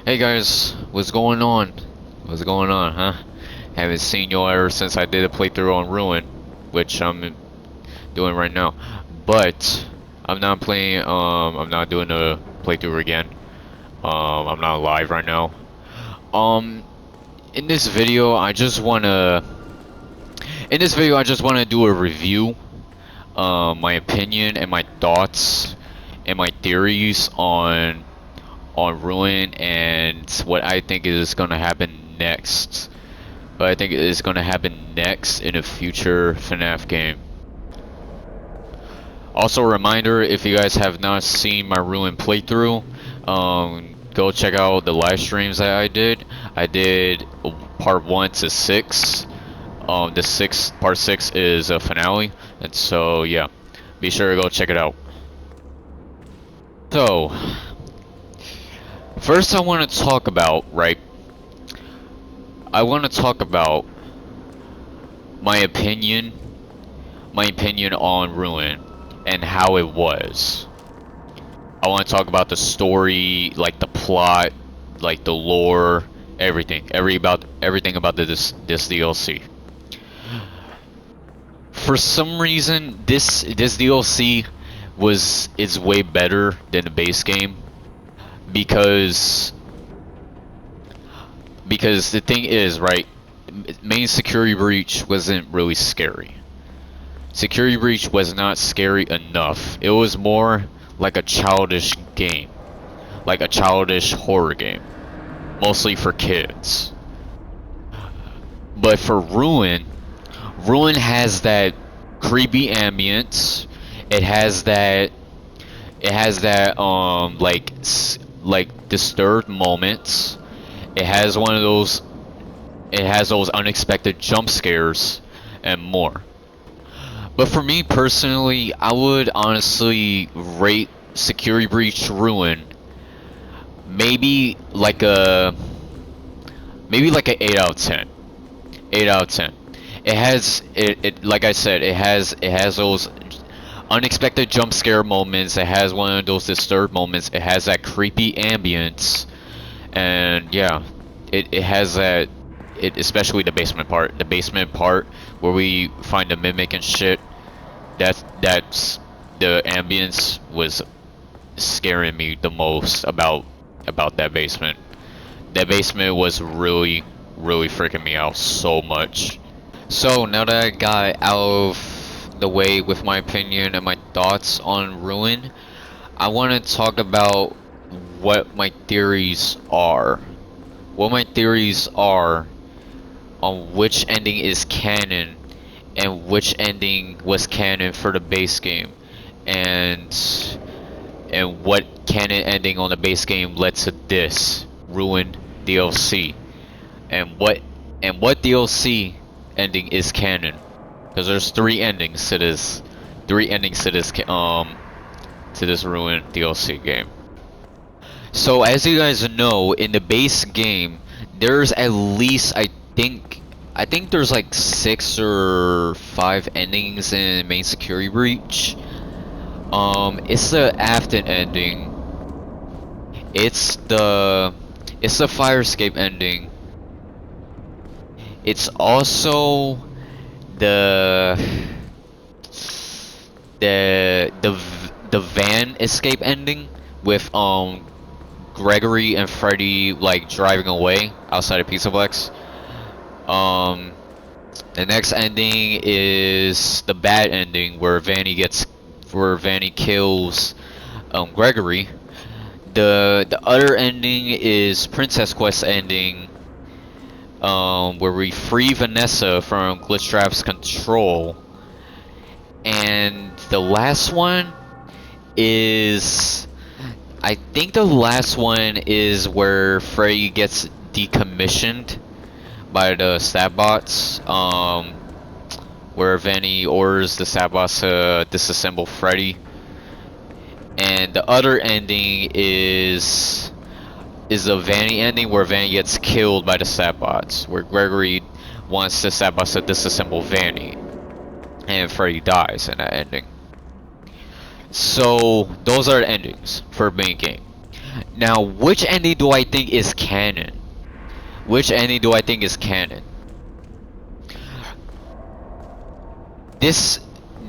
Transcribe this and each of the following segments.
Hey guys, what's going on? What's going on, huh? Haven't seen y'all ever since I did a playthrough on Ruin, which I'm doing right now. But I'm not playing. I'm not doing a playthrough again. I'm not live right now. Um, in this video, I just wanna. In this video, I just wanna do a review, my opinion and my thoughts and my theories on Ruin and what I think is gonna happen next. What I think is gonna happen next in a future Fnaf game. Also, a reminder: if you guys have not seen my Ruin playthrough, go check out the live streams that I did. I did part 1 to 6. The part 6 is a finale, and so yeah, be sure to go check it out. So, first I want to talk about, right? I want to talk about my opinion, on Ruin and how it was. I want to talk about the story, like the plot, like the lore, everything, everything about this DLC. For some reason, this DLC is way better than the base game because the thing is, right, main security breach wasn't really scary. Security breach was not scary enough. It was more like a childish game, like a childish horror game, mostly for kids. But for Ruin, Ruin has that creepy ambience. It has that. It has that like disturbed moments. It has one of those. It has those unexpected jump scares and more. But for me personally, I would honestly rate Security Breach Ruin maybe like a 8 out of 10. 8 out of 10. It like I said, it has those unexpected jump scare moments. It has one of those disturbed moments. It has that creepy ambience, and yeah, it has that. Especially the basement part. The basement part where we find the mimic and shit. That's the ambience was scaring me the most about that basement. That basement was really freaking me out so much. So now that I got out of the way with my opinion and my thoughts on Ruin, I want to talk about what my theories are. What my theories are on which ending is canon and which ending was canon for the base game, and what canon ending on the base game led to this Ruined DLC, and what DLC ending is canon, because there's three endings to this Ruined DLC game. So as you guys know, in the base game, there's at least I think there's like 6 or 5 endings in main security breach. It's the Afton ending. It's the fire escape ending. It's also the the van escape ending with Gregory and Freddy like driving away outside of Pizzaplex. Um, the next ending is the bad ending where Vanny kills Gregory. The other ending is Princess Quest ending, where we free Vanessa from Glitchtrap's control. And the last one is, I think the last one is where Freddy gets decommissioned by the stat bots, where Vanny orders the stat bots to disassemble Freddy. And the other ending is the Vanny ending where Vanny gets killed by the stat bots, where Gregory wants the stat bots to disassemble Vanny, and Freddy dies in that ending. So those are the endings for main game. Now, which ending do I think is canon? Which ending do I think is canon? This,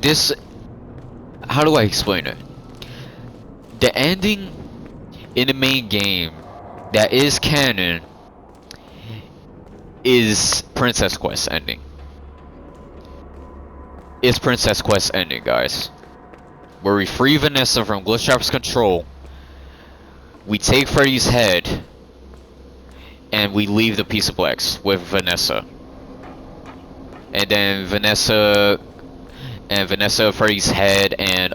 this, how do I explain it? The ending in the main game that is canon is Princess Quest ending. It's Princess Quest ending, guys. Where we free Vanessa from Glitchtrap's control, we take Freddy's head, and we leave the Piece of Plex with Vanessa. And then Vanessa, Freddy's head, and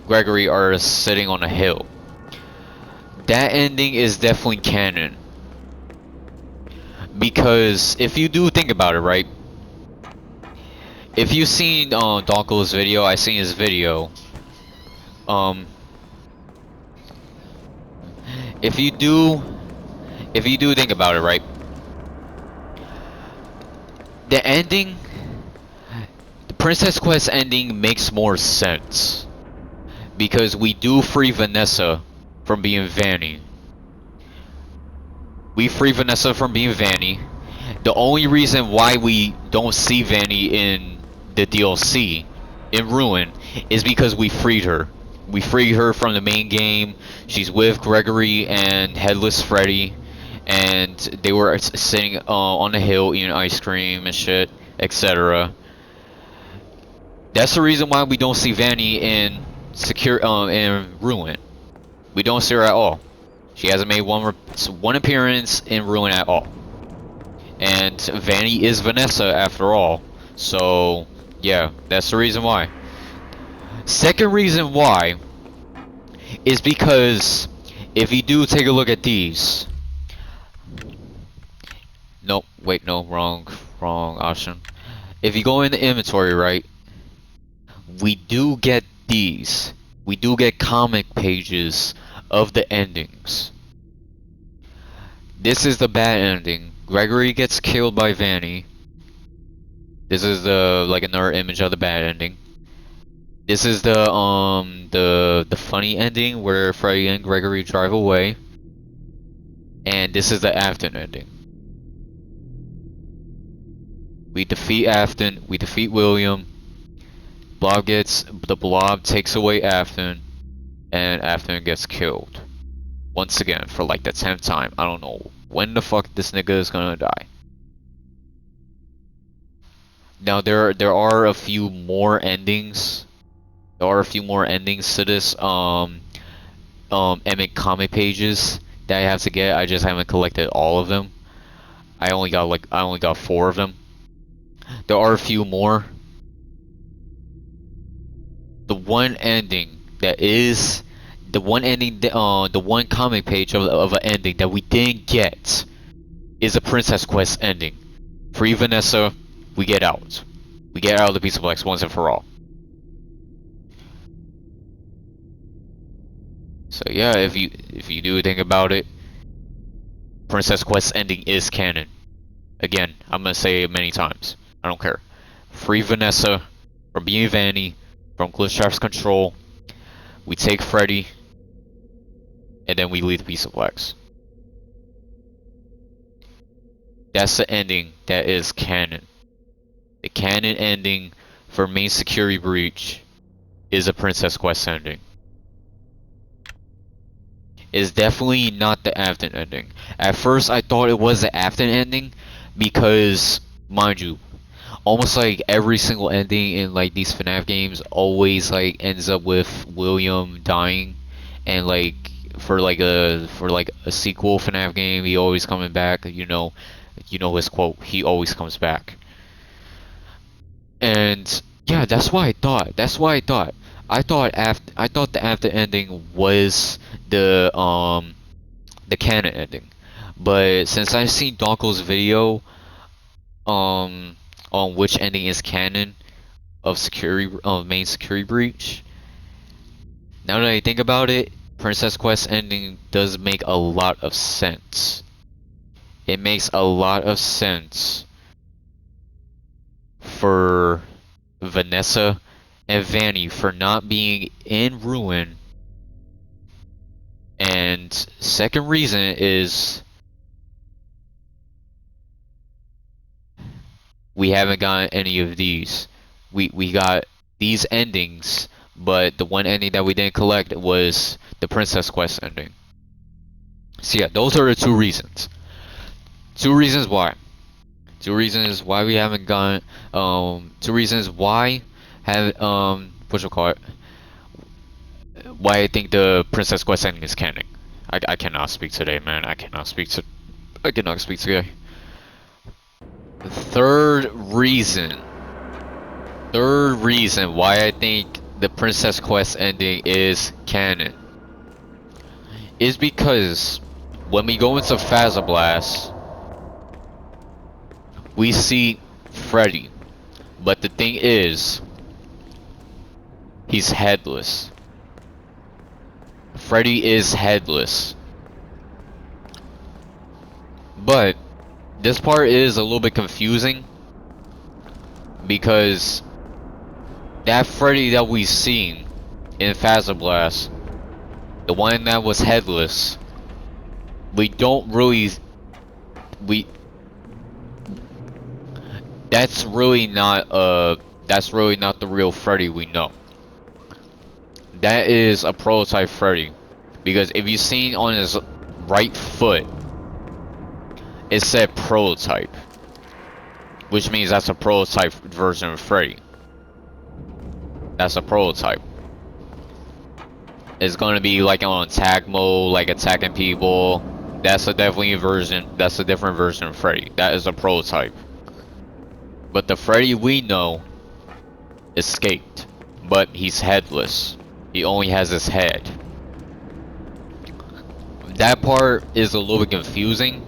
Gregory are sitting on a hill. That ending is definitely canon. Because if you do think about it, right? If you've seen Donko's video, I seen his video. If you do think about it, right? The ending, the Princess Quest ending makes more sense because we do free Vanessa from being Vanny. We free Vanessa from being Vanny. The only reason why we don't see Vanny in the DLC in Ruin is because we freed her. We freed her from the main game. She's with Gregory and Headless Freddy, and they were sitting on the hill eating ice cream and shit, etc. That's the reason why we don't see Vanny in in Ruin. We don't see her at all. She hasn't made one appearance in Ruin at all. And Vanny is Vanessa after all. So, yeah, that's the reason why. Second reason why is because if you do take a look at these. Nope, wait, no, wrong option. If you go in the inventory, right, we do get these. We do get comic pages of the endings. This is the bad ending. Gregory gets killed by Vanny. This is like another image of the bad ending. This is the funny ending where Freddy and Gregory drive away. And this is the Afton ending. We defeat Afton, we defeat William. The Blob takes away Afton, and Afton gets killed. Once again, for like the 10th time. I don't know when the fuck this nigga is gonna die. Now there are a few more endings. There are a few more endings to this Emmett comic pages that I have to get. I just haven't collected all of them. I only got 4 of them. There are a few more. The one ending that is the one comic page of an ending that we didn't get is a Princess Quest ending. Free Vanessa, we get out. We get out of the Piece of Plex once and for all. So yeah, if you do think about it, Princess Quest ending is canon. Again, I'm gonna say it many times. I don't care. Free Vanessa from being Vanny, from Glitchtrap's control. We take Freddy, and then we leave the Piece of Plex. That's the ending that is canon. The canon ending for main security breach is a Princess Quest ending. It's definitely not the Afton ending. At first I thought it was the Afton ending because, mind you, almost like every single ending in like these FNAF games always like ends up with William dying, and like for like a sequel FNAF game he always coming back. You know his quote, he always comes back. And yeah, that's why I thought. I thought the Afton ending was the canon ending. But since I've seen Donko's video on which ending is canon of main security breach, now that I think about it, Princess Quest ending does make a lot of sense. It makes a lot of sense for Vanessa and Vanny for not being in Ruin and second reason is we haven't gotten any of these. We got these endings, but the one ending that we didn't collect was the Princess Quest ending. So yeah, those are the two reasons. Two reasons why. Two reasons why we haven't gotten. Two reasons why have what you call it? Why I think the Princess Quest ending is canon. I cannot speak today, man. I cannot speak today. The third reason why I think the Princess Quest ending is canon is because when we go into Blast, we see Freddy, but the thing is, he's headless. Freddy is headless. But this part is a little bit confusing because that Freddy that we seen in Blast, the one that was headless, we don't really that's really not the real Freddy we know. That is a prototype Freddy, because if you seen on his right foot, it said prototype, which means that's a prototype version of Freddy. That's a prototype. It's gonna be like on attack mode, like attacking people. That's a different version of Freddy. That is a prototype. But the Freddy we know escaped, but he's headless. He only has his head. That part is a little bit confusing,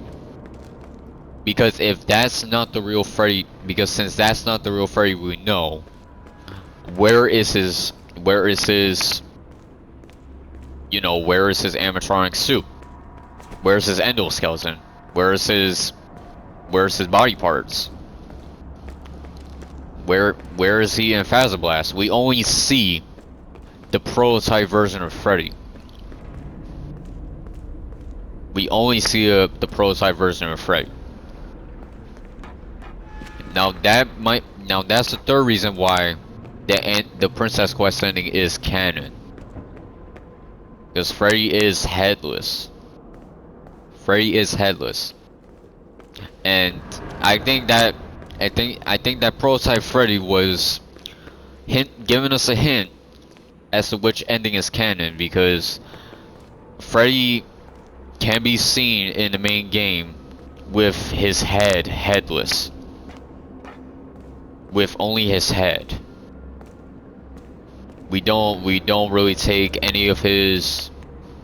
because if that's not the real Freddy, since that's not the real Freddy we know, where is his animatronic suit? Where's his endoskeleton? Where's his body parts? Where is he in Blast? We only see the prototype version of Freddy. We only see the prototype version of Freddy. Now that's the third reason why the Princess Quest ending is canon. Because Freddy is headless. Freddy is headless. And I think that prototype Freddy was giving us a hint as to which ending is canon, because Freddy can be seen in the main game with his head headless. With only his head. We don't really take any of his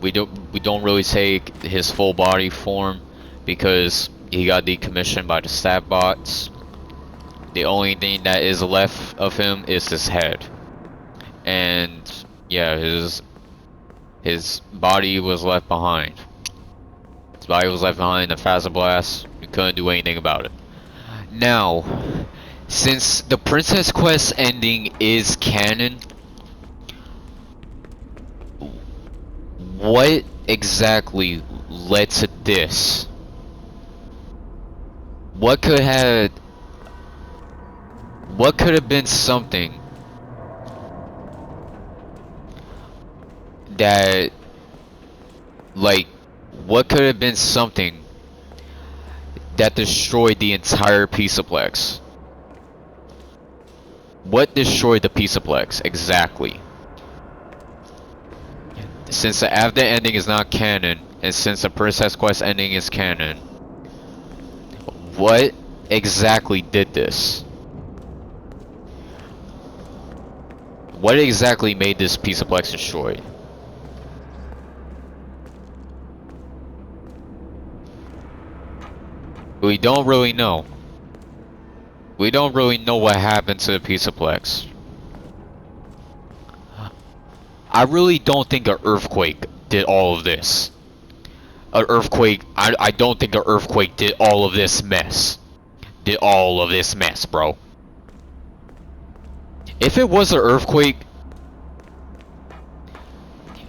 we don't really take his full body form, because he got decommissioned by the stat bots. The only thing that is left of him is his head. And yeah, his body was left behind. His body was left behind in the Blast. We couldn't do anything about it. Now, since the Princess Quest ending is canon, what exactly led to this? What could have been something that, what could have been something that destroyed the entire Pizzaplex? What destroyed the Pizzaplex exactly? Since the Avda ending is not canon, and since the Princess Quest ending is canon, what exactly did this? What exactly made this Pizzaplex destroyed? We don't really know. We don't really know what happened to the Pizzaplex. I really don't think an earthquake did all of this. I don't think an earthquake did all of this mess. Did all of this mess, bro. If it was an earthquake,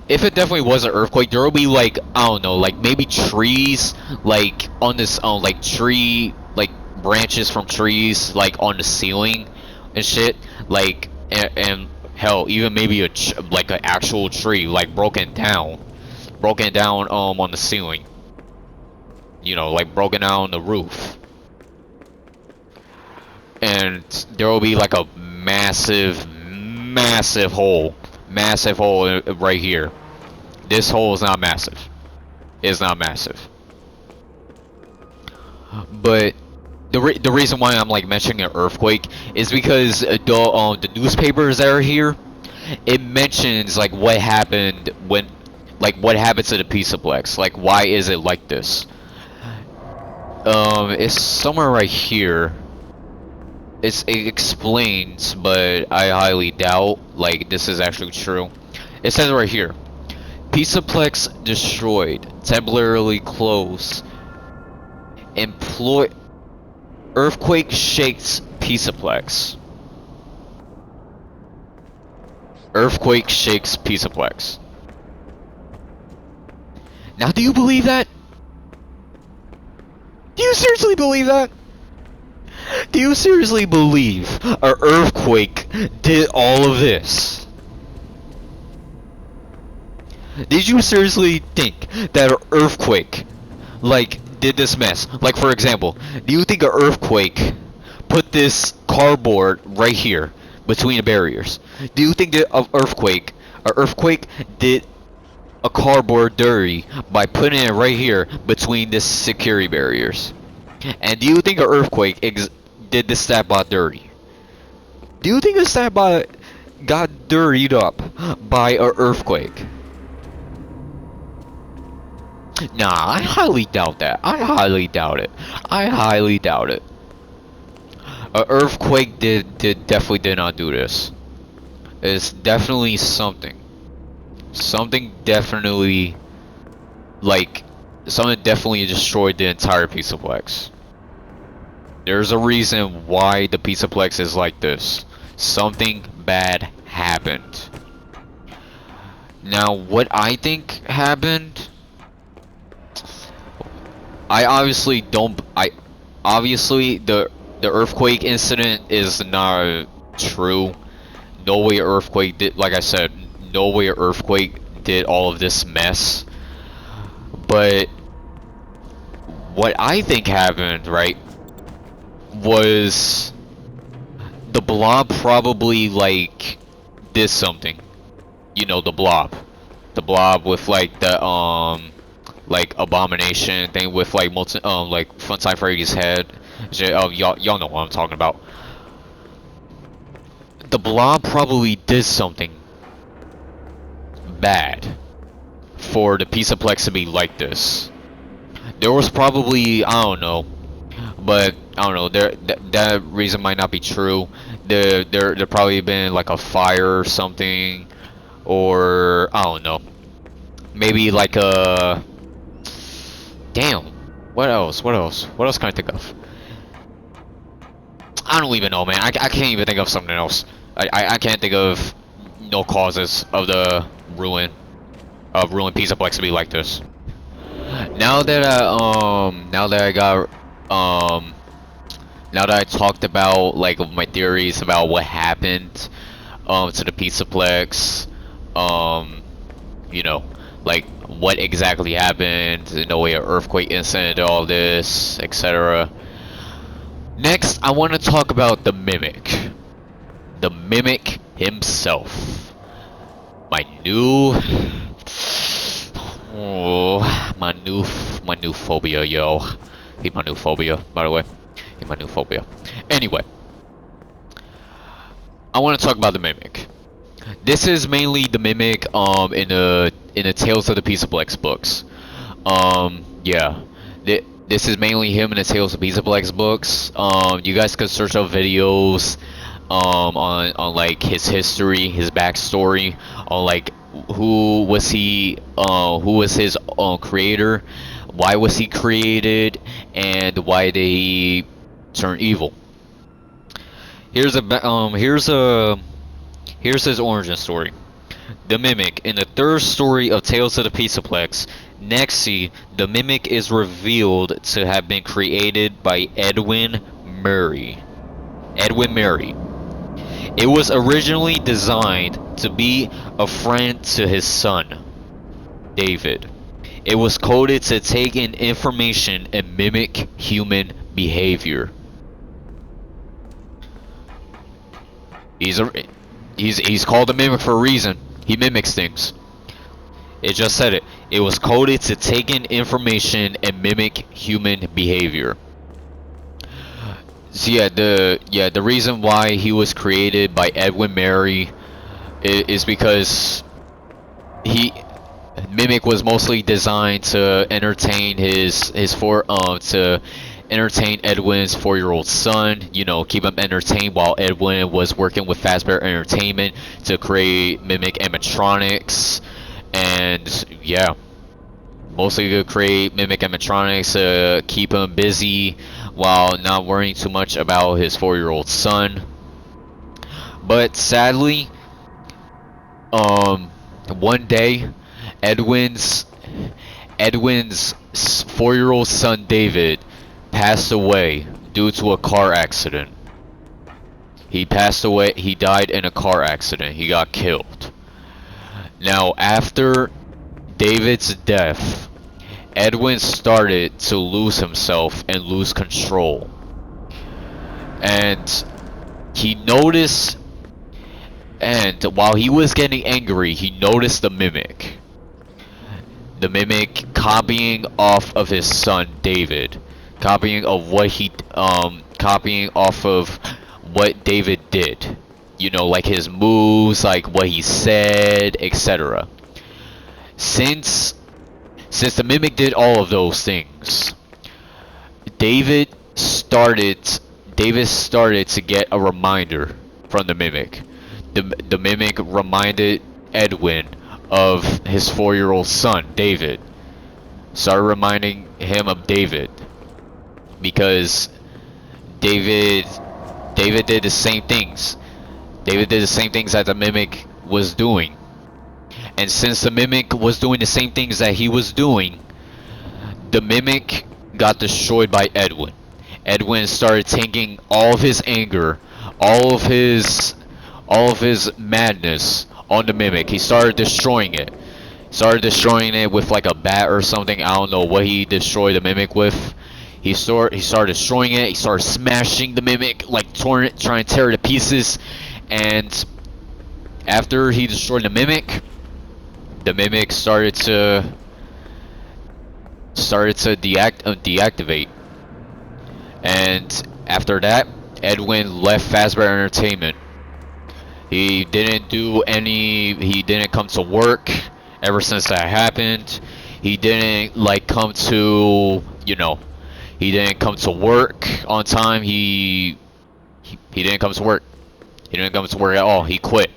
if it definitely was an earthquake, there will be like, I don't know, like maybe trees like on this like tree like branches from trees like on the ceiling and shit, like and hell even maybe like an actual tree like broken down on the ceiling, you know, like broken down on the roof. And there will be like a massive hole right here. This hole is not massive. It's not massive. But the reason why I'm like mentioning an earthquake is because the newspapers that are here, it mentions like what happened when, like what happened to the Pizzaplex. Like why is it like this? It's somewhere right here. It explains, but I highly doubt like this is actually true. It says right here, Pizzaplex destroyed, temporarily closed. Employ Earthquake shakes Pizzaplex. Earthquake shakes Pizzaplex. Now, do you believe that? Do you seriously believe that? Do you seriously believe an earthquake did all of this? Did you seriously think that an earthquake, like, did this mess? Like, for example, do you think an earthquake put this cardboard right here between the barriers? Do you think that an earthquake did a cardboard dirty by putting it right here between the security barriers? And do you think an earthquake did the stat bot dirty? Do you think the stat bot got dirtied up by an earthquake? Nah, I highly doubt that. I highly doubt it. I highly doubt it. An earthquake definitely did not do this. It's definitely something. Something definitely, like, something definitely destroyed the entire Pizzaplex. There's a reason why the Pizzaplex is like this. Something bad happened. Now, what I think happened, I obviously don't. Obviously the earthquake incident is not true. No way earthquake did. Like I said, no way earthquake did all of this mess. But what I think happened, right, was the blob probably like did something. You know, the blob with like the like abomination thing with like like Funtime Freddy's head. Y'all know what I'm talking about. The blob probably did something bad for the Pizzaplex to be like this. There was probably, I don't know, but I don't know. That reason might not be true. There probably been like a fire or something, or I don't know. Maybe like a. Damn. What else? What else? What else can I think of? I don't even know, man. I can't even think of something else. I can't think of no causes of the ruin Pizzaplex to be like this. Now that I talked about like my theories about what happened to the Pizzaplex, you know, like what exactly happened, in the way of earthquake incident, all this, etc. Next, I want to talk about the Mimic. The Mimic himself. My new my new phobia, yo. He's my new phobia, by the way. He's my new phobia. Anyway, I want to talk about the Mimic. This is mainly the Mimic in the Tales of the Pizzaplex books. Yeah. This is mainly him in the Tales of Pizzaplex books. You guys can search up videos on like his history, his backstory, on like who was his creator, why was he created, and why did he turn evil. Here's his origin story. The Mimic. In the third story of Tales of the Pizzaplex, Nexi, the Mimic is revealed to have been created by Edwin Murray. Edwin Murray. It was originally designed to be a friend to his son, David. It was coded to take in information and mimic human behavior. He's called a mimic for a reason. He mimics things. It just said it. It was coded to take in information and mimic human behavior. So the reason why he was created by Edwin Murray is because Mimic was mostly designed to entertain to entertain Edwin's 4-year-old son, you know, keep him entertained while Edwin was working with Fazbear Entertainment to create Mimic animatronics. And yeah, mostly to create Mimic animatronics to keep him busy while not worrying too much about his 4-year-old son. But sadly, one day, Edwin's 4-year-old son David passed away due to a car accident. He passed away. He died in a car accident. He got killed. Now, after David's death, Edwin started to lose himself and lose control. And he noticed, and while he was getting angry, he noticed the Mimic. The Mimic copying off of his son David, copying off of what David did. You know, like his moves, like what he said, etc. Since the Mimic did all of those things, David started to get a reminder from the Mimic. The Mimic reminded Edwin of his 4-year-old son, David. Started reminding him of David. Because David did the same things. David did the same things that the Mimic was doing. And since the Mimic was doing the same things that he was doing, the Mimic got destroyed by Edwin. Edwin started taking all of his anger, all of his madness on the Mimic. He started destroying it. Started destroying it with like a bat or something. I don't know what he destroyed the Mimic with. He started destroying it. He started smashing the Mimic, like trying to tear it to pieces. And after he destroyed the Mimic started to deactivate. And after that, Edwin left Fazbear Entertainment. He didn't come to work ever since that happened. He didn't come to work on time. He didn't come to work. He didn't come to work at all. He quit.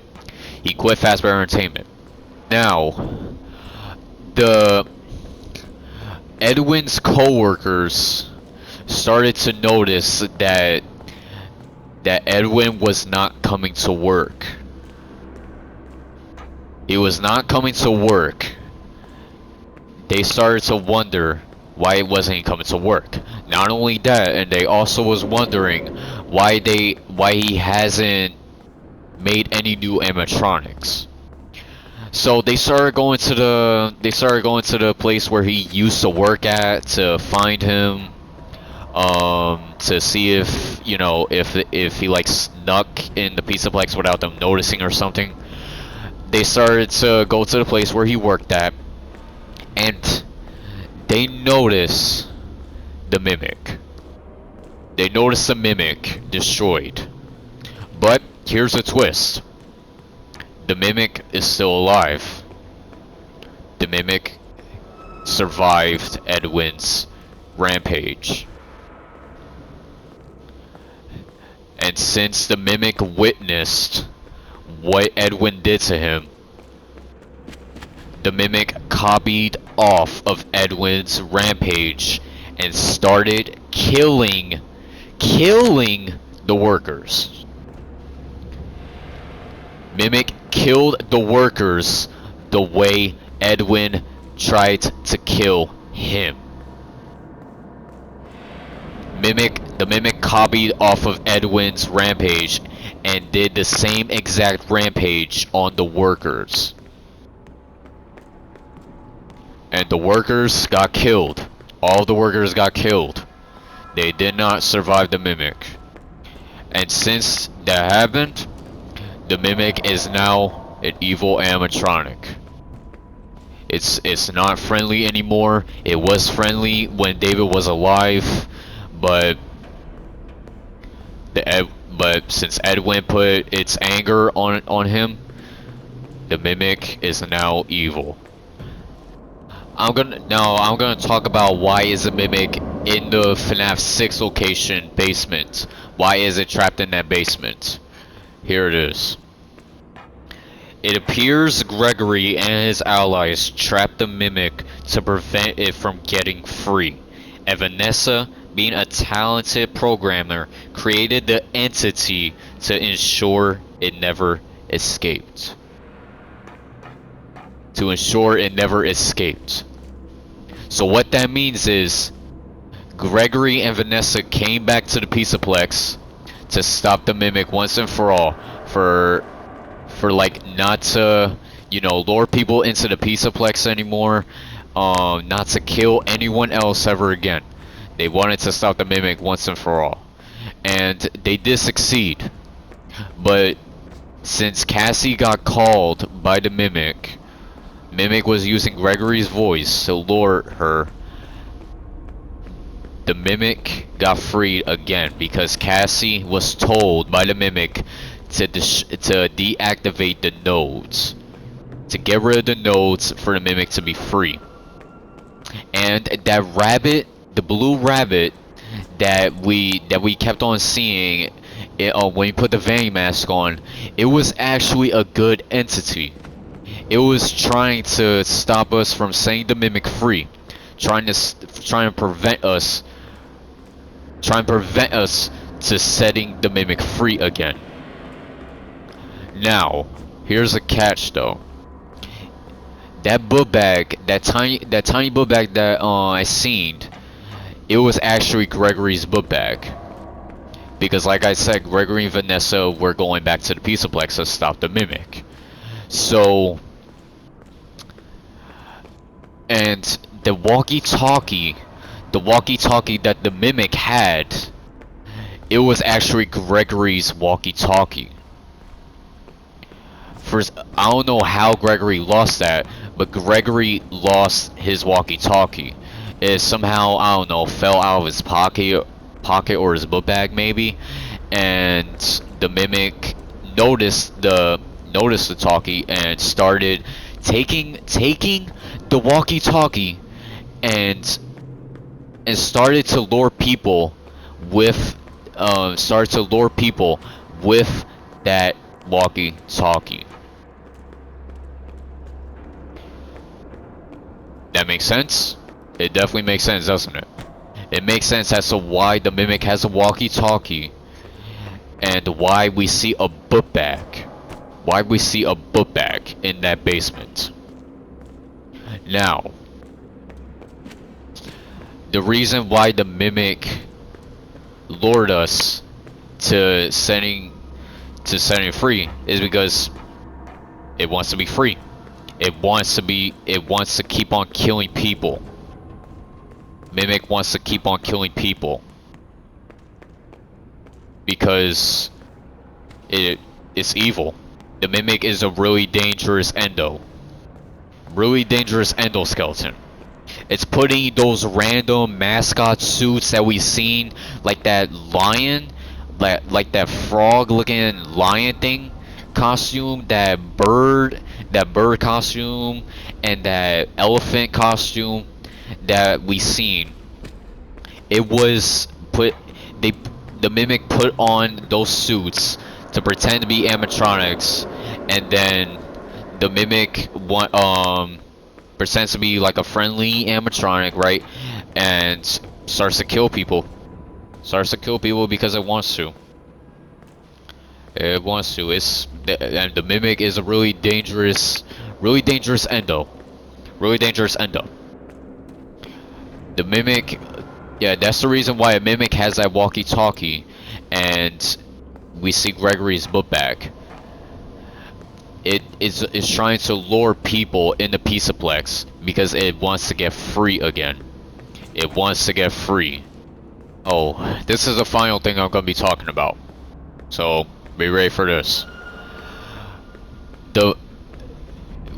He quit Fazbear Entertainment. Now, Edwin's co-workers started to notice that Edwin was not coming to work. He was not coming to work. They started to wonder why it wasn't coming to work. Not only that, and they also was wondering why he hasn't made any new animatronics. So they started going to the place where he used to work at to find him, to see if he snuck in the Pizzaplex without them noticing or something. They started to go to the place where he worked at, and they noticed the Mimic. They noticed the Mimic destroyed. But here's a twist. The Mimic is still alive. The Mimic survived Edwin's rampage. And since the Mimic witnessed what Edwin did to him, the Mimic copied off of Edwin's rampage and started killing the workers. Mimic killed the workers the way Edwin tried to kill him. The Mimic copied off of Edwin's rampage and did the same exact rampage on the workers. And the workers got killed. All the workers got killed. They did not survive the Mimic. And since that happened, the Mimic is now an evil animatronic. It's not friendly anymore. It was friendly when David was alive, but since Edwin put its anger on him, the Mimic is now evil. I'm gonna talk about why is the Mimic in the FNAF 6 location basement. Why is it trapped in that basement? Here it is. It appears Gregory and his allies trapped the Mimic to prevent it from getting free, and Vanessa, being a talented programmer, created the entity to ensure it never escaped. So what that means is Gregory and Vanessa came back to the Pizzaplex to stop the Mimic once and for all, for like not to, you know, lure people into the Pizzaplex anymore, not to kill anyone else ever again. They wanted to stop the Mimic once and for all, and they did succeed. But since Cassie got called by the Mimic was using Gregory's voice to lure her. The Mimic got freed again because Cassie was told by the Mimic to deactivate the nodes, to get rid of the nodes for the Mimic to be free. And that rabbit, the blue rabbit that we kept on seeing when we put the Vanny mask on, it was actually a good entity. It was trying to stop us from setting the Mimic free, trying to prevent us to setting the Mimic free again. Now, here's a catch though. That book bag, that tiny book bag that I seen, it was actually Gregory's book bag. Because like I said, Gregory and Vanessa were going back to the Pizzaplex to stop the Mimic. So, and the walkie-talkie that the Mimic had, it was actually Gregory's walkie-talkie. First, I don't know how Gregory lost that, but Gregory lost his walkie-talkie. It somehow, I don't know, fell out of his pocket or his book bag maybe, and the Mimic noticed the talkie and started taking the walkie-talkie and started to lure people with that walkie-talkie. That makes sense? It definitely makes sense, doesn't it? It makes sense as to why the Mimic has a walkie-talkie and why we see a book bag. Why we see a book bag in that basement. Now, the reason why the Mimic lured us to setting free is because it wants to be free. It wants to keep on killing people. Mimic wants to keep on killing people because it's evil. The Mimic is a really dangerous endoskeleton. It's putting those random mascot suits that we've seen, like that lion, like that frog-looking lion thing costume, that bird costume, and that elephant costume that we seen. It was the Mimic put on those suits to pretend to be animatronics, and then the Mimic pretends to be like a friendly animatronic, right? And starts to kill people. Starts to kill people because it wants to. It wants to. And the mimic is a really dangerous endo. Really dangerous endo. The mimic, yeah, that's the reason why a mimic has that walkie-talkie, and we see Gregory's book bag. It is trying to lure people into Pisaplex because it wants to get free again. It wants to get free. Oh, this is the final thing I'm gonna be talking about. So be ready for this.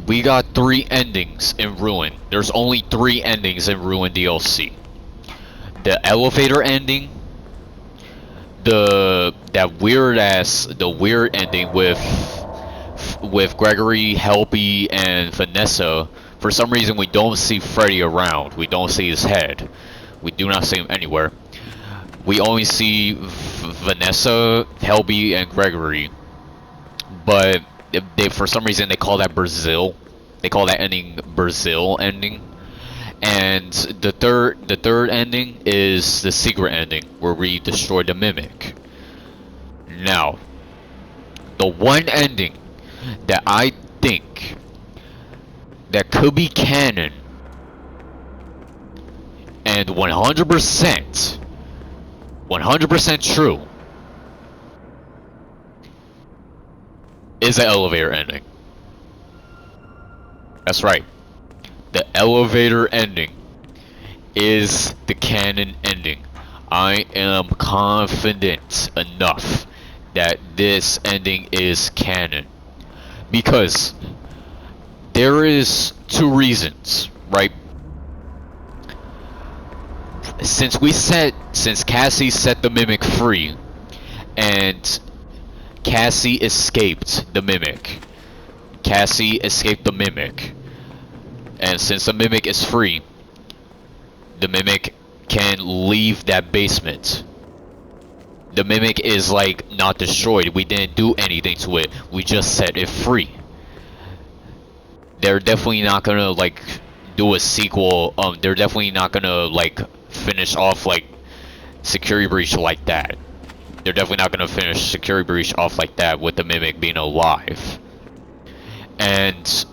We got 3 endings in Ruin. There's only 3 endings in Ruin DLC. The elevator ending, the weird ending with Gregory, Helpy, and Vanessa. For some reason, we don't see Freddy around. We don't see his head. We do not see him anywhere. We only see Vanessa, Helby, and Gregory. But for some reason they call that Brazil. They call that ending Brazil ending. And the third ending is the secret ending where we destroy the mimic. Now, the one ending that I think that could be canon and 100% true is the elevator ending. That's right. The elevator ending is the canon ending. I am confident enough that this ending is canon. Because there is 2 reasons, right? Since Cassie set the mimic free, and Cassie escaped the mimic. And since the mimic is free, the mimic can leave that basement. The mimic is like not destroyed. We didn't do anything to it. We just set it free. They're definitely not gonna like do a sequel. They're definitely not gonna like finish off like Security Breach like that. They're definitely not gonna finish Security Breach off like that with the mimic being alive. And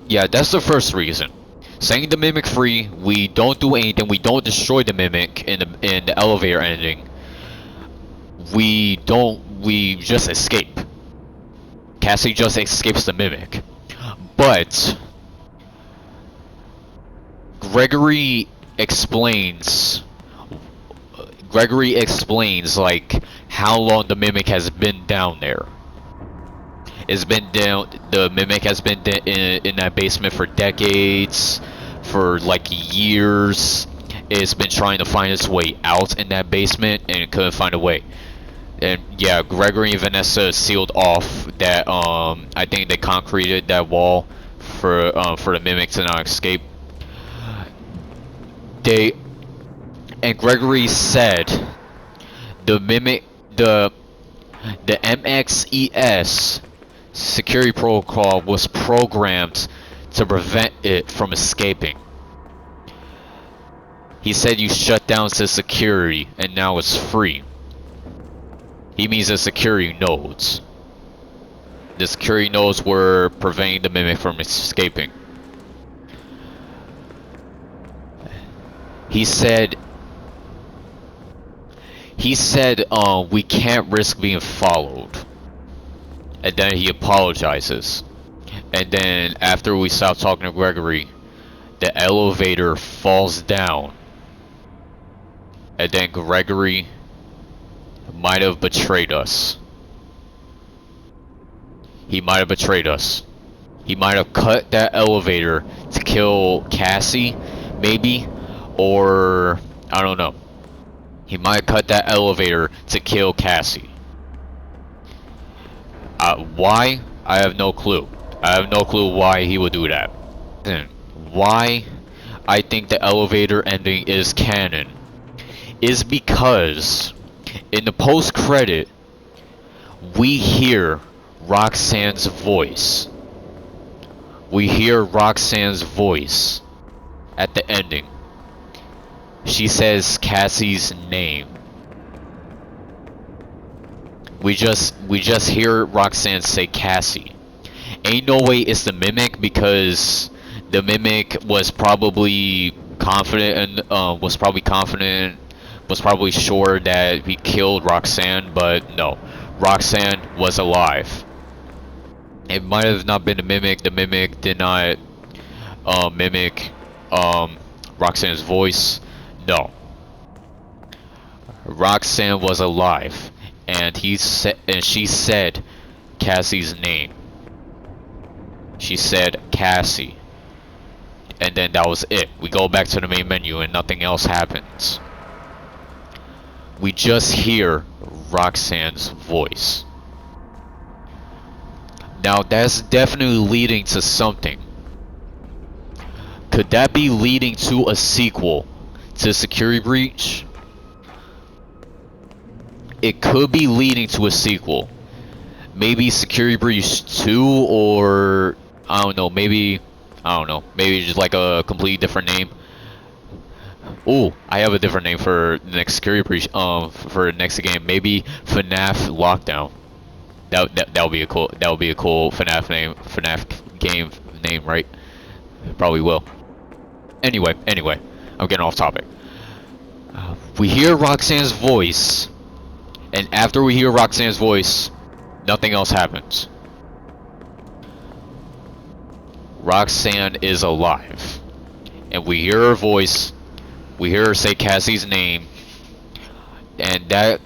yeah, that's the first reason. Setting the mimic free, we don't do anything. We don't destroy the mimic in the elevator ending. We just escape. Cassie just escapes the mimic. But Gregory explains like how long the mimic has been down there. It's been down. The mimic has been in that basement for decades, for like years. It's been trying to find its way out in that basement and it couldn't find a way. And yeah, Gregory and Vanessa sealed off that. I think they concreted that wall for the mimic to not escape. And Gregory said the MXES security protocol was programmed to prevent it from escaping. He said you shut down the security and now it's free. He means the security nodes. The security nodes were preventing the mimic from escaping. He said we can't risk being followed. And then he apologizes. And then after we stop talking to Gregory, the elevator falls down. And then Gregory might have betrayed us. He might have betrayed us. He might have cut that elevator to kill Cassie, maybe, or I don't know. He might have cut that elevator to kill Cassie. Why? I have no clue. I have no clue why he would do that. Then, why I think the elevator ending is canon is because in the post-credit, we hear Roxanne's voice. We hear Roxanne's voice at the ending. She says Cassie's name. We just hear Roxanne say Cassie. Ain't no way it's the mimic, because the mimic was probably confident and was probably sure that we killed Roxanne, but no, Roxanne was alive. It might have not been the mimic. The mimic did not mimic Roxanne's voice. No, Roxanne was alive, and she said Cassie's name. She said Cassie, and then that was it. We go back to the main menu, and nothing else happens. We just hear Roxanne's voice. Now that's definitely leading to something. Could that be leading to a sequel to Security Breach? It could be leading to a sequel. Maybe Security Breach 2, or I don't know, maybe just like a completely different name. Ooh, I have a different name for the next Security Breach, for the next game. Maybe Fnaf Lockdown. That would be a cool FNAF name, FNAF game name, right? Probably will. Anyway, I'm getting off topic. We hear Roxanne's voice, and after we hear Roxanne's voice, nothing else happens. Roxanne is alive, and we hear her voice. We hear her say Cassie's name, and that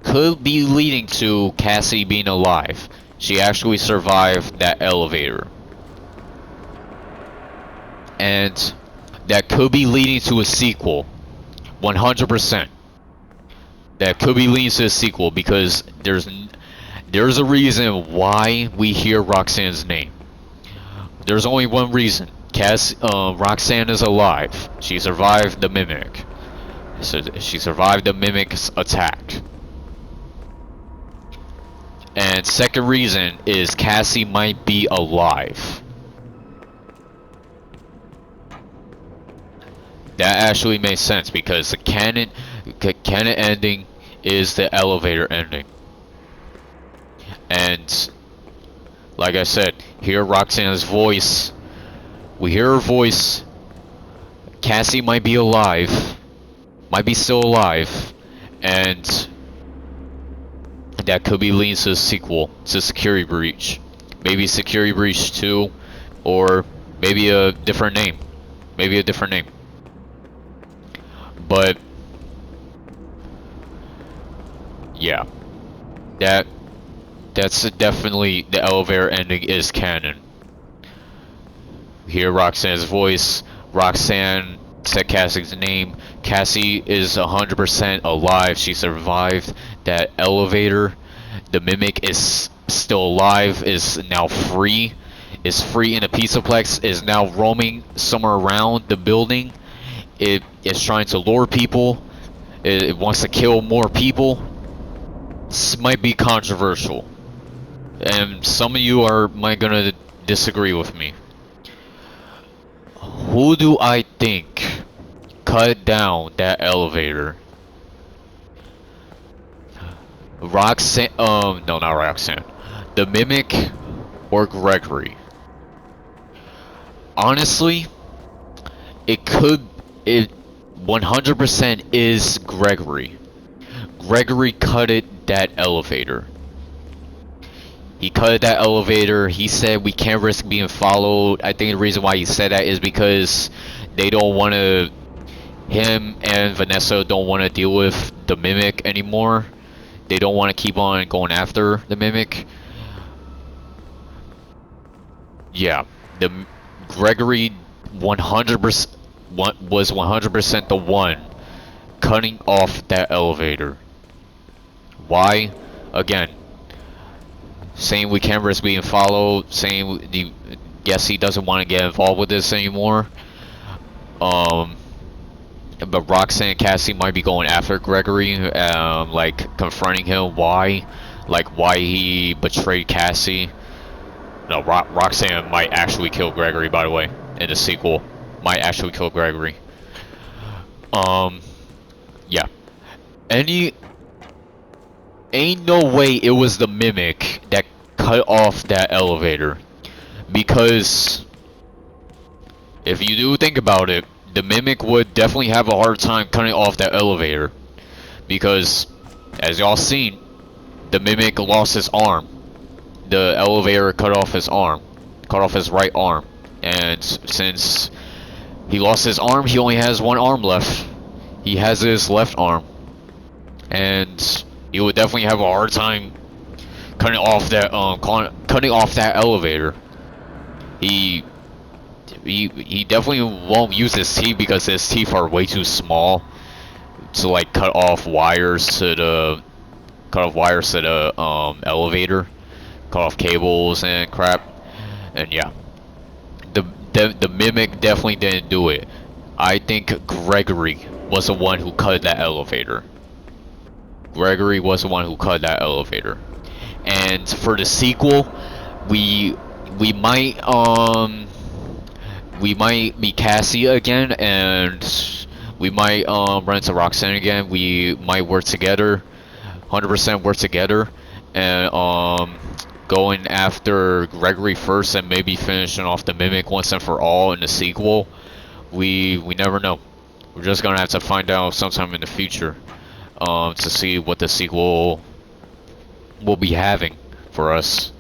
could be leading to Cassie being alive. She actually survived that elevator. And that could be leading to a sequel. 100%. That could be leading to a sequel, because there's a reason why we hear Roxanne's name. There's only one reason. Roxanne is alive. She survived the mimic. So she survived the mimic's attack. And second reason is Cassie might be alive. That actually makes sense, because the canon ending is the elevator ending. And like I said, hear Roxanne's voice. We hear her voice. Cassie might be alive. Might be still alive. And that could be leading to a sequel to Security Breach. Maybe Security Breach 2, or maybe a different name. But yeah, that's definitely, the elevator ending is canon. Hear Roxanne's voice. Roxanne said Cassie's name. Cassie is 100% alive. She survived that elevator. The mimic is still alive, is now free. Is free in a pizzaplex, is now roaming somewhere around the building. It is trying to lure people. It wants to kill more people. This might be controversial, and some of you might gonna disagree with me. Who do I think cut down that elevator? Roxanne? No, not Roxanne. The mimic or Gregory? Honestly, it 100% is Gregory. Gregory cutted that elevator. He cut that elevator. He said we can't risk being followed. I think the reason why he said that is because they don't want to. Him and Vanessa don't want to deal with the mimic anymore. They don't want to keep on going after the mimic. Yeah, the Gregory 100% was 100% the one cutting off that elevator. Why? Again, saying we can't risk being followed, saying guess he doesn't want to get involved with this anymore. But Roxanne and Cassie might be going after Gregory, like confronting him why he betrayed Cassie. No, Roxanne might actually kill Gregory, by the way, in the sequel. Might actually kill Gregory. Yeah. Ain't no way it was the Mimic that cut off that elevator. Because if you do think about it, the Mimic would definitely have a hard time cutting off that elevator. Because, as y'all seen, the Mimic lost his arm. The elevator cut off his arm. Cut off his right arm. And since he lost his arm, he only has one arm left. He has his left arm. And he would definitely have a hard time cutting off that elevator. He definitely won't use his teeth because his teeth are way too small to like cut off wires to the elevator, cut off cables and crap. And yeah, the Mimic definitely didn't do it. I think Gregory was the one who cut that elevator. Gregory was the one who cut that elevator. And for the sequel, we might meet Cassie again, and we might run into Roxanne again. We might work together, 100% work together, and going after Gregory first, and maybe finishing off the Mimic once and for all in the sequel. We never know. We're just gonna have to find out sometime in the future, to see what the sequel will be having for us.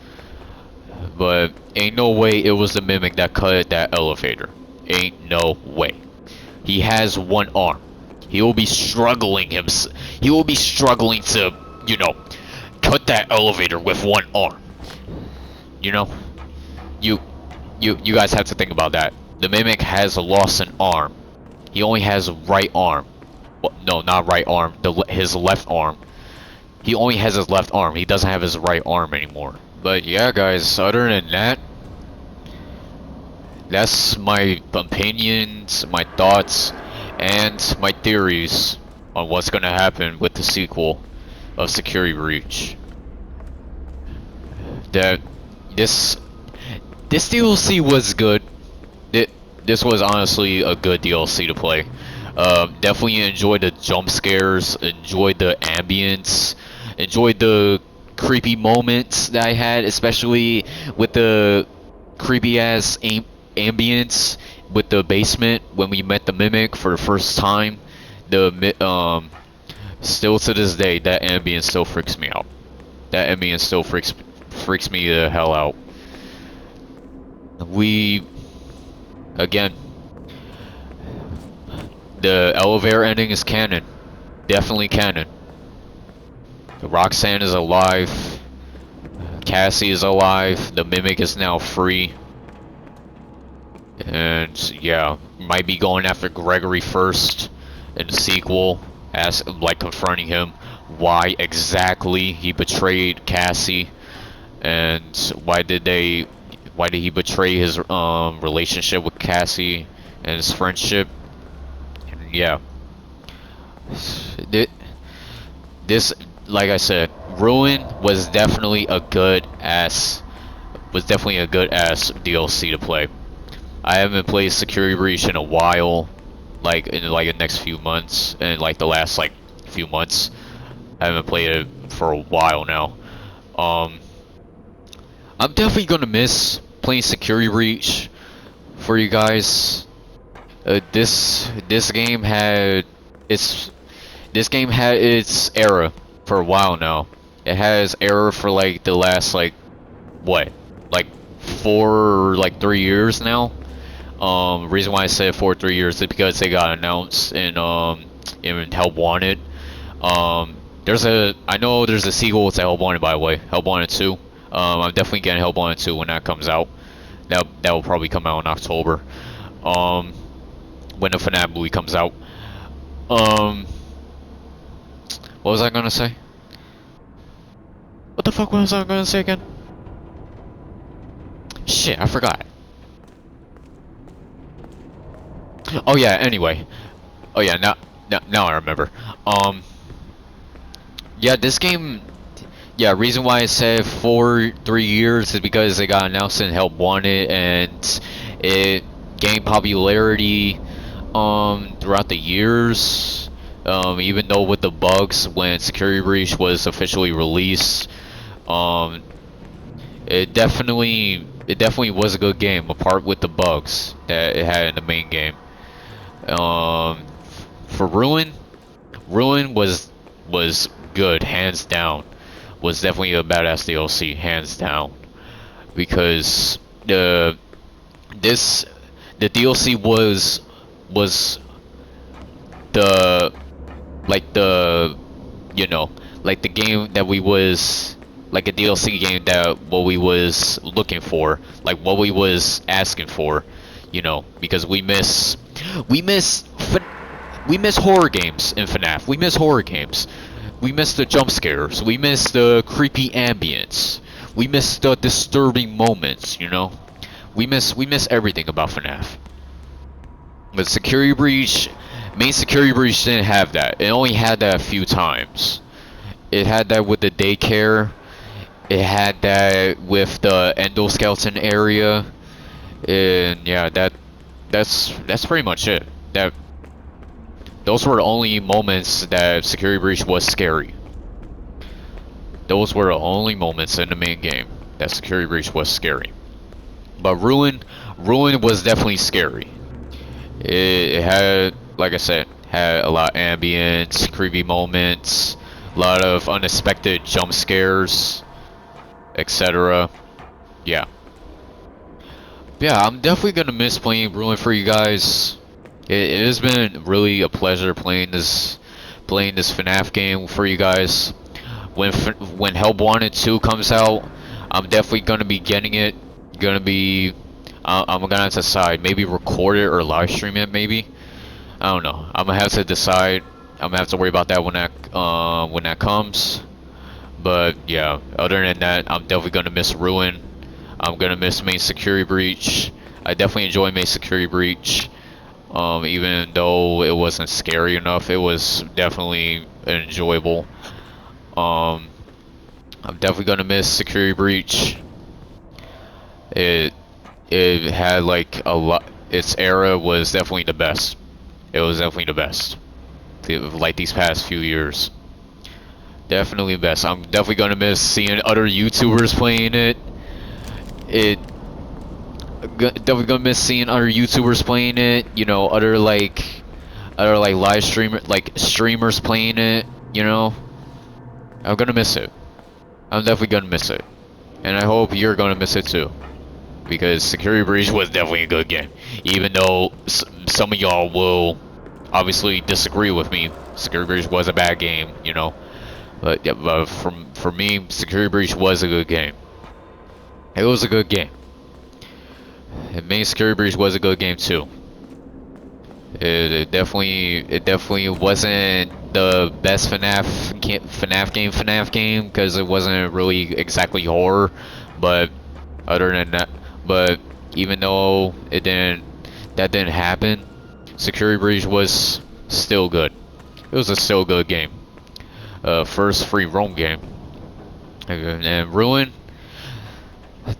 But ain't no way it was the Mimic that cut that elevator. Ain't no way. He has one arm. He will be struggling to, you know, cut that elevator with one arm. You know? You guys have to think about that. The Mimic has lost an arm. He only has a right arm. Well, no, not right arm. His left arm. He only has his left arm. He doesn't have his right arm anymore. But yeah, guys, other than that, that's my opinions, my thoughts, and my theories on what's gonna happen with the sequel of Security Breach. That this DLC was good. This was honestly a good DLC to play. Definitely enjoyed the jump scares, enjoyed the ambience, enjoyed the creepy moments that I had, especially with the creepy ass ambience with the basement when we met the Mimic for the first time. Still to this day, that ambience still freaks me out. That ambience still freaks me the hell out. Again, the elevator ending is canon. Definitely canon. Roxanne is alive. Cassie is alive. The Mimic is now free. And yeah, might be going after Gregory first in the sequel, confronting him why exactly he betrayed Cassie, and why did he betray his relationship with Cassie and his friendship. And yeah, this, like I said, Ruin was definitely a good ass DLC to play. I haven't played Security Breach in a while, like in the next few months, and like the last few months. I haven't played it for a while now. I'm definitely gonna miss playing Security Breach for you guys. This game had its era for a while now. It has era for the last what, 3 years now. Reason why I said 3 years is because they got announced in Help Wanted. I know there's a sequel to Help Wanted, by the way, Help Wanted 2. I'm definitely getting Help Wanted 2 when that comes out. That will probably come out in October. When the Fnaf movie comes out. What was I gonna say? What the fuck was I gonna say again? Shit, I forgot. Oh yeah, anyway. Oh yeah, now I remember. Yeah, this game, yeah, reason why I said 3 years is because it got announced in Help Wanted, and it gained popularity throughout the years. Even though with the bugs when Security Breach was officially released, um, it definitely was a good game. Apart with the bugs that it had in the main game. Um, for Ruin was good, hands down. Was definitely a badass DLC, hands down. Because this the DLC was the like the you know like the game that we was like a DLC game that what we was looking for, like what we was asking for, because we miss we miss horror games in FNAF. We miss horror games. We miss the jump scares. We miss the creepy ambience. We miss the disturbing moments. We miss everything about FNAF. But Security Breach, main Security Breach didn't have that. It only had that a few times. It had that with the daycare. It had that with the endoskeleton area. And yeah, that's pretty much it. Those were the only moments that Security Breach was scary. Those were the only moments in the main game that Security Breach was scary. But Ruin was definitely scary. It had, like I said, had a lot of ambience, creepy moments, a lot of unexpected jump scares, etc. Yeah. Yeah, I'm definitely gonna miss playing Ruin for you guys. It has been really a pleasure playing this FNAF game for you guys. When Help Wanted 2 comes out, I'm definitely gonna be getting it. I'm gonna have to decide, maybe record it or live stream it, maybe. I don't know. I'm gonna have to decide. I'm gonna have to worry about that when that comes. But yeah, other than that, I'm definitely gonna miss Ruin. I'm gonna miss Main Security Breach. I definitely enjoy Main Security Breach. Even though it wasn't scary enough, it was definitely enjoyable. I'm definitely gonna miss Security Breach. It it had like a lot. Its era was definitely the best. It was definitely the best. Like these past few years, definitely the best. I'm definitely gonna miss seeing other YouTubers playing it. It definitely gonna miss seeing other YouTubers playing it. Other like live streamer like streamers playing it. I'm gonna miss it. I'm definitely gonna miss it, and I hope you're gonna miss it too. Because Security Breach was definitely a good game. Even though some of y'all will obviously disagree with me, Security Breach was a bad game. But yeah, but for me, Security Breach was a good game. It was a good game. And main Security Breach was a good game too. It definitely wasn't the best FNAF game because it wasn't really exactly horror, but other than that, but even though that didn't happen, Security Breach was still good. It was a still good game. First free roam game, and Ruin,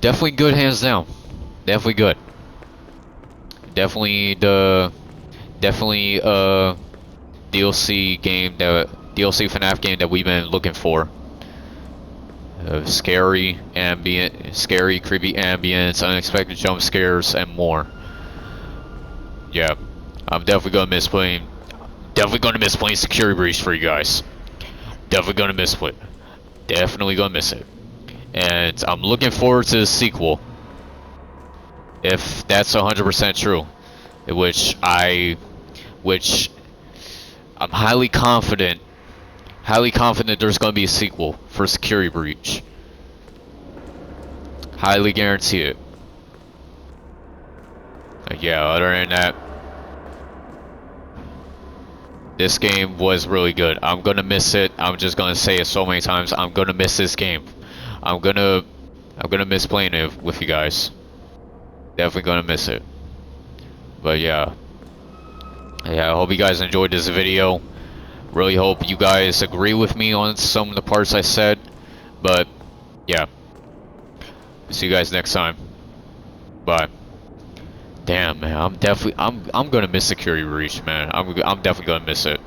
definitely good hands down. Definitely good. Definitely DLC FNAF game that we've been looking for. Scary creepy ambience, unexpected jump scares, and more. Yeah, I'm definitely gonna miss playing. Definitely gonna miss playing Security Breach for you guys. Definitely gonna miss it. Definitely gonna miss it. And I'm looking forward to the sequel. If that's 100% true, which I'm highly confident there's gonna be a sequel for Security Breach. Highly guarantee it. Yeah, other than that, this game was really good. I'm gonna miss it. I'm just gonna say it so many times. I'm gonna miss this game. I'm gonna miss playing it with you guys. Definitely gonna miss it. But yeah. Yeah, I hope you guys enjoyed this video. Really hope you guys agree with me on some of the parts I said. But yeah. See you guys next time. Bye. Damn, man, I'm gonna miss Security Breach, man. I'm definitely gonna miss it.